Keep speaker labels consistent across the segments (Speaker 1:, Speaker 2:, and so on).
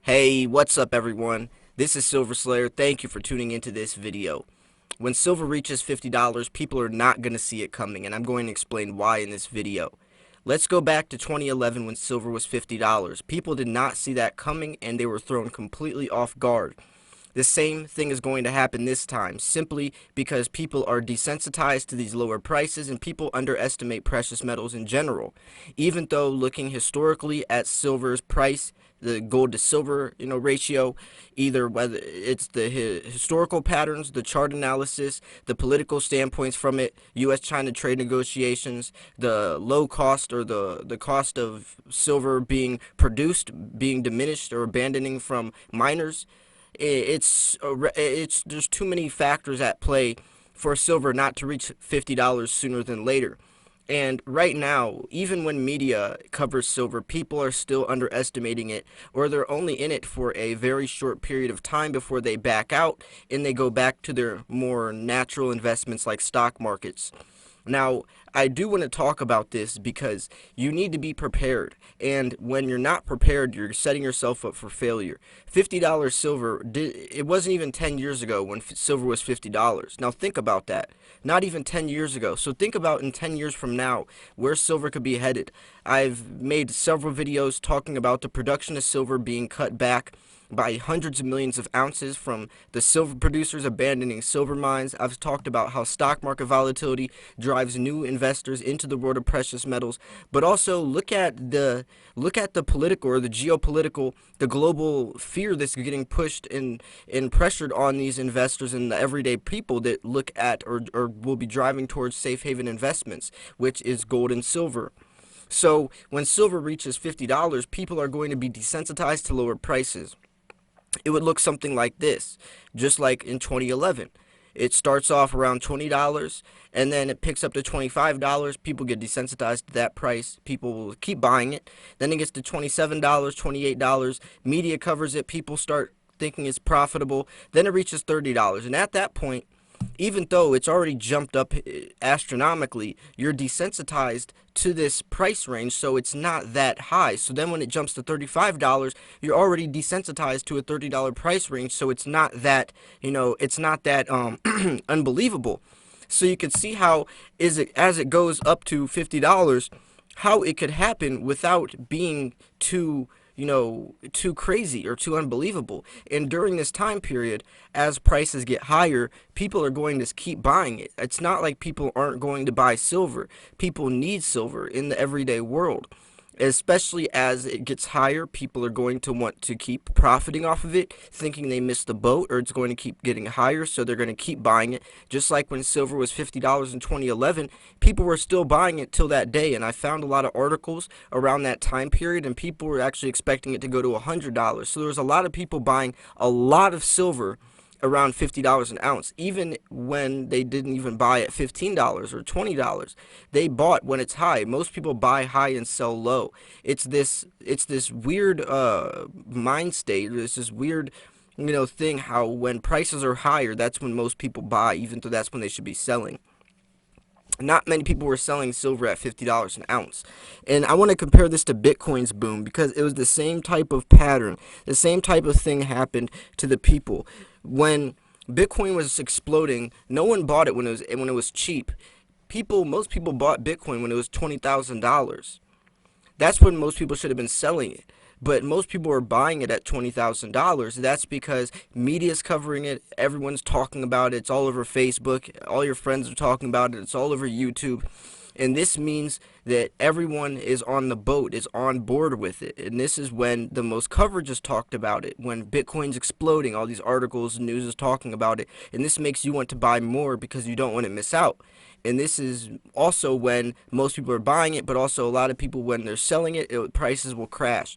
Speaker 1: Hey, what's up everyone? This is Silver Slayer. Thank you for tuning into this video. When silver reaches $50, people are not going to see it coming, and I'm going to explain why in this video. Let's go back to 2011 when silver was $50. People did not see that coming, and they were thrown completely off guard. The same thing is going to happen this time, simply because people are desensitized to these lower prices and people underestimate precious metals in general. Even though looking historically at silver's price, the gold to silver, ratio, either whether it's the historical patterns, the chart analysis, the political standpoints from it, U.S.-China trade negotiations, the low cost or the cost of silver being produced, being diminished or abandoning from miners, it's there's too many factors at play for silver not to reach $50 sooner than later. And right now, even when media covers silver, people are still underestimating it, or they're only in it for a very short period of time before they back out and they go back to their more natural investments like stock markets. Now, I do want to talk about this because you need to be prepared. And when you're not prepared, you're setting yourself up for failure. $50 silver, it wasn't even 10 years ago when silver was $50. Now, think about that. Not even 10 years ago. So think about in 10 years from now where silver could be headed. I've made several videos talking about the production of silver being cut back by hundreds of millions of ounces from the silver producers abandoning silver mines. I've talked about how stock market volatility drives new investors into the world of precious metals, but also look at the political or the geopolitical, the global fear that's getting pushed and pressured on these investors and the everyday people that look at or will be driving towards safe haven investments, which is gold and silver. So when silver reaches $50, people are going to be desensitized to lower prices. It would look something like this, just like in 2011. It starts off around $20 and then it picks up to $25. People get desensitized to that price. People will keep buying it. Then it gets to $27, $28. Media covers it. People start thinking it's profitable. Then it reaches $30. And at that point, even though it's already jumped up astronomically, you're desensitized to this price range, so it's not that high. So then when it jumps to $35, you're already desensitized to a $30 price range, so it's not that, it's not that unbelievable. So you can see how as it goes up to $50, how it could happen without being too too crazy or too unbelievable. And during this time period, as prices get higher, people are going to keep buying it. It's not like people aren't going to buy silver. People need silver in the everyday world. Especially as it gets higher, people are going to want to keep profiting off of it, thinking they missed the boat, or it's going to keep getting higher, so they're going to keep buying it. Just like when silver was $50 in 2011, people were still buying it till that day, and I found a lot of articles around that time period, and people were actually expecting it to go to $100. So there was a lot of people buying a lot of silver around $50 an ounce, even when they didn't even buy at $15 or $20. They bought when it's high. Most people buy high and sell low. It's this weird mind state. It's this weird thing how when prices are higher, that's when most people buy, even though that's when they should be selling. Not many people were selling silver at $50 an ounce. And I want to compare this to Bitcoin's boom because it was the same type of pattern. The same type of thing happened to the people. When Bitcoin was exploding, no one bought it when it was cheap. Most people bought Bitcoin when it was $20,000. That's when most people should have been selling it. But most people are buying it at $20,000. That's because media's covering it. Everyone's talking about it. It's all over Facebook. All your friends are talking about it. It's all over YouTube. And this means that everyone is on the boat, is on board with it. And this is when the most coverage is talked about it. When Bitcoin's exploding, all these articles and news is talking about it. And this makes you want to buy more because you don't want to miss out. And this is also when most people are buying it, but also a lot of people, when they're selling it, prices will crash.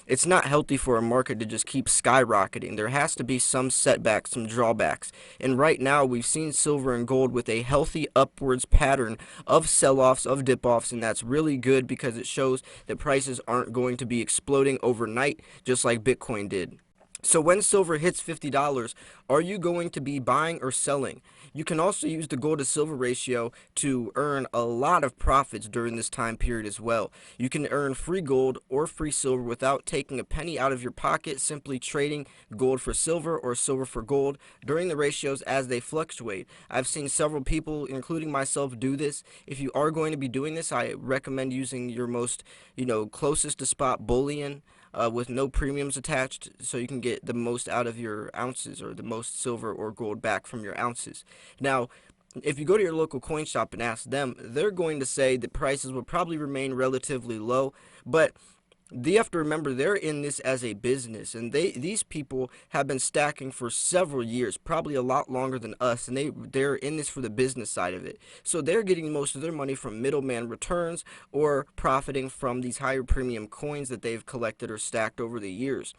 Speaker 1: It's not healthy for a market to just keep skyrocketing. There has to be some setbacks, some drawbacks. And right now, we've seen silver and gold with a healthy upwards pattern of sell-offs, of dip-offs, and that's really good because it shows that prices aren't going to be exploding overnight, just like Bitcoin did. So when silver hits $50, are you going to be buying or selling? You can also use the gold to silver ratio to earn a lot of profits during this time period as well. You can earn free gold or free silver without taking a penny out of your pocket, simply trading gold for silver or silver for gold during the ratios as they fluctuate. I've seen several people, including myself, do this. If you are going to be doing this, I recommend using your most, closest to spot bullion with no premiums attached, so you can get the most out of your ounces, or the most silver or gold back from your ounces. Now, if you go to your local coin shop and ask them, they're going to say that prices will probably remain relatively low, but you have to remember they're in this as a business, and these people have been stacking for several years, probably a lot longer than us, and they're in this for the business side of it. So they're getting most of their money from middleman returns or profiting from these higher premium coins that they've collected or stacked over the years.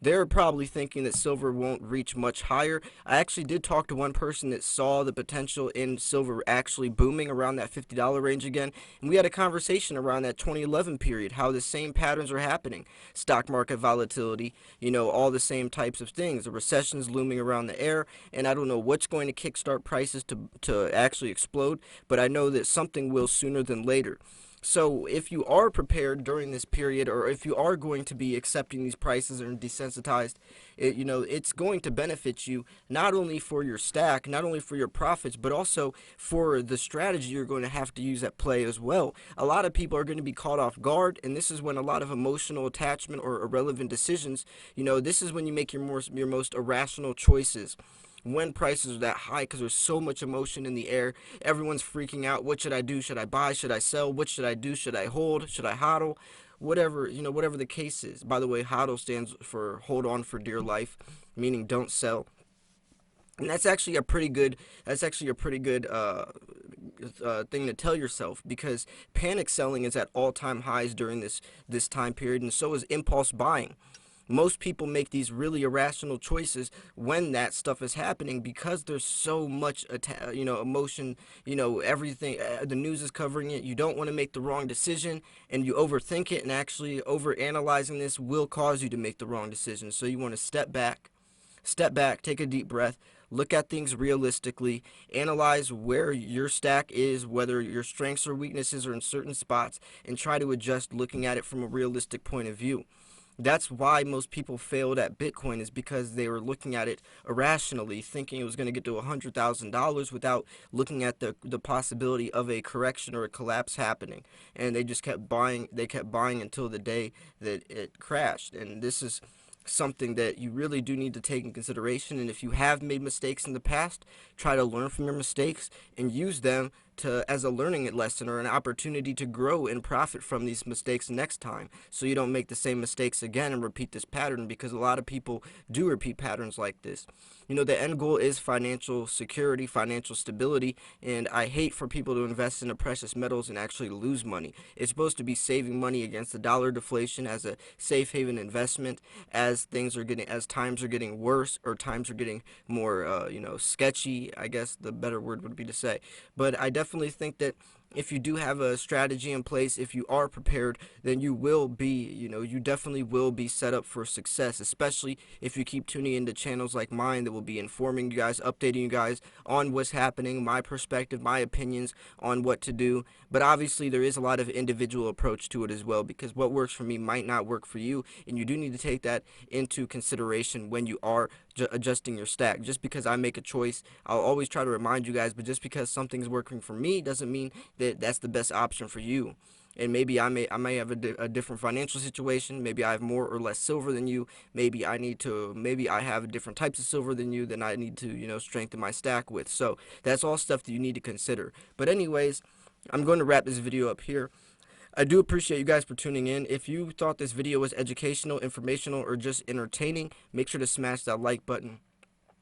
Speaker 1: They're probably thinking that silver won't reach much higher. I actually did talk to one person that saw the potential in silver actually booming around that $50 range again, and we had a conversation around that 2011 period, how the same patterns are happening. Stock market volatility, all the same types of things. The recession's looming around the air, and I don't know what's going to kickstart prices to actually explode, but I know that something will sooner than later. So if you are prepared during this period, or if you are going to be accepting these prices and desensitized, it's going to benefit you not only for your stack, not only for your profits, but also for the strategy you're going to have to use at play as well. A lot of people are going to be caught off guard, and this is when a lot of emotional attachment or irrelevant decisions, this is when you make your most irrational choices when prices are that high, because there's so much emotion in the air. Everyone's freaking out. What should I do? Should I buy? Should I sell? What should I do? Should I hold? Should I hodl? Whatever the case is. By the way, hodl stands for hold on for dear life, meaning don't sell. And that's actually a pretty good thing to tell yourself, because panic selling is at all-time highs during this time period, and so is impulse buying. Most people make these really irrational choices when that stuff is happening, because there's so much emotion, everything, the news is covering it. You don't want to make the wrong decision, and you overthink it, and actually over analyzing this will cause you to make the wrong decision. So you want to step back, take a deep breath, look at things realistically, analyze where your stack is, whether your strengths or weaknesses are in certain spots, and try to adjust looking at it from a realistic point of view. That's why most people failed at Bitcoin, is because they were looking at it irrationally, thinking it was going to get to $100,000 without looking at the possibility of a correction or a collapse happening. And they just kept buying. They kept buying until the day that it crashed. And this is something that you really do need to take in consideration. And if you have made mistakes in the past, try to learn from your mistakes and use them as a learning lesson or an opportunity to grow and profit from these mistakes next time, so you don't make the same mistakes again and repeat this pattern, because a lot of people do repeat patterns like this. The end goal is financial security, financial stability, and I hate for people to invest in the precious metals and actually lose money. It's supposed to be saving money against the dollar deflation as a safe haven investment, as times are getting worse, or times are getting more sketchy, I guess the better word would be to say. But I definitely think that if you do have a strategy in place, if you are prepared, then you definitely will be set up for success, especially if you keep tuning into channels like mine that will be informing you guys, updating you guys on what's happening, my perspective, my opinions on what to do. But obviously there is a lot of individual approach to it as well, because what works for me might not work for you, and you do need to take that into consideration when you are adjusting your stack. Just because I make a choice, I'll always try to remind you guys, but just because something's working for me doesn't mean that that's the best option for you. And maybe I may have a different financial situation. Maybe I have more or less silver than you. Maybe I have different types of silver than you, then I need to strengthen my stack with. So that's all stuff that you need to consider. But anyways, I'm going to wrap this video up here. I do appreciate you guys for tuning in. If you thought this video was educational, informational, or just entertaining, make sure to smash that like button.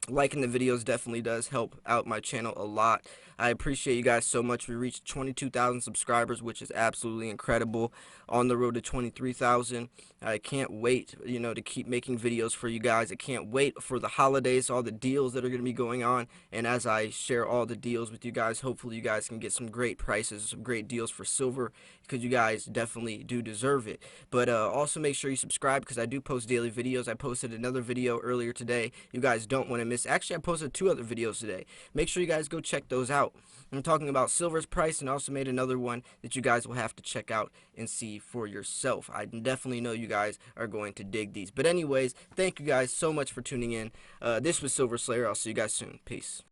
Speaker 1: Liking the videos definitely does help out my channel a lot. I appreciate you guys so much. We reached 22,000 subscribers, which is absolutely incredible. On the road to 23,000. I can't wait, to keep making videos for you guys. I can't wait for the holidays, all the deals that are going to be going on. And as I share all the deals with you guys, hopefully you guys can get some great prices, some great deals for silver, because you guys definitely do deserve it. But also make sure you subscribe, because I do post daily videos. I posted another video earlier today. You guys don't want to miss. Actually, I posted 2 other videos today. Make sure you guys go check those out. I'm talking about silver's price, and also made another one that you guys will have to check out and see for yourself. I definitely know you guys are going to dig these. But anyways, thank you guys so much for tuning in. This was Silver Slayer. I'll see you guys soon. Peace.